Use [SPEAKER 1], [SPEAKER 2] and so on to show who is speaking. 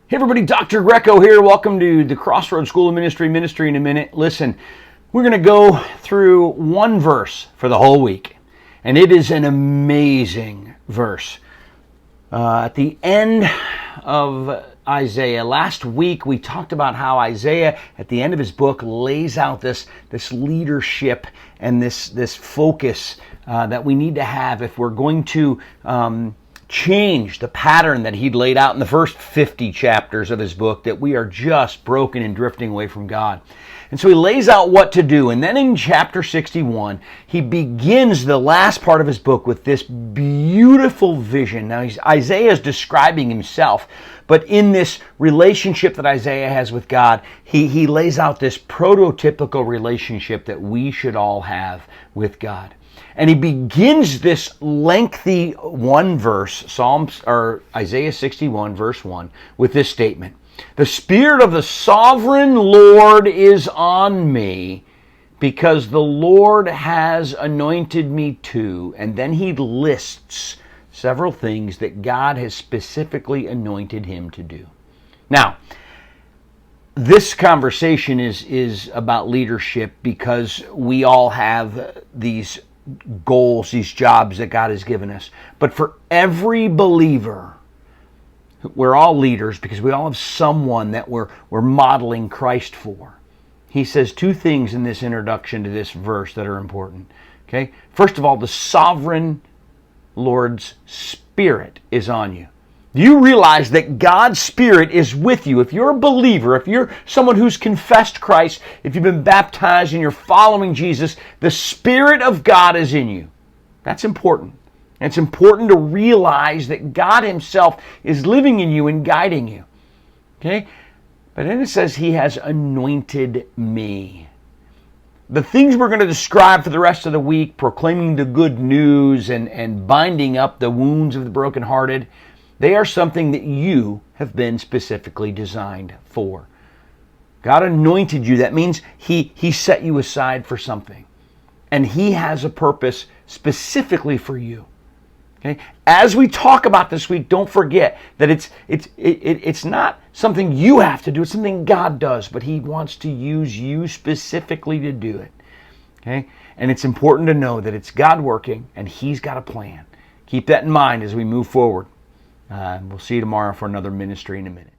[SPEAKER 1] Hey everybody, Dr. Greco here. Welcome to the Crossroads School of Ministry, Ministry in a Minute. Listen, we're going to go through one verse for the whole week, and it is an amazing verse. At the end of Isaiah, last week we talked about how Isaiah, at the end of his book, lays out this leadership and this focus that we need to have if we're going to change the pattern that he'd laid out in the first 50 chapters of his book, that we are just broken and drifting away from God. And so he lays out what to do. And then in chapter 61, he begins the last part of his book with this beautiful vision. Now, Isaiah is describing himself, but in this relationship that Isaiah has with God, he lays out this prototypical relationship that we should all have with God. And he begins this lengthy one verse, Isaiah 61, verse 1, with this statement. The Spirit of the Sovereign Lord is on me, because the Lord has anointed me to. And then he lists several things that God has specifically anointed him to do. Now, this conversation is about leadership because we all have these goals, these jobs that God has given us. But for every believer, we're all leaders because we all have someone that we're modeling Christ for. He says two things in this introduction to this verse that are important. Okay? First of all, the sovereign Lord's Spirit is on you. Do you realize that God's Spirit is with you? If you're a believer, if you're someone who's confessed Christ, if you've been baptized and you're following Jesus, the Spirit of God is in you. That's important. And it's important to realize that God Himself is living in you and guiding you. Okay? But then it says He has anointed me. The things we're going to describe for the rest of the week, proclaiming the good news and binding up the wounds of the brokenhearted, they are something that you have been specifically designed for. God anointed you. That means He set you aside for something. And He has a purpose specifically for you. Okay? As we talk about this week, don't forget that it's not something you have to do. It's something God does, but He wants to use you specifically to do it. Okay? And it's important to know that it's God working and He's got a plan. Keep that in mind as we move forward. We'll see you tomorrow for another Ministry in a Minute.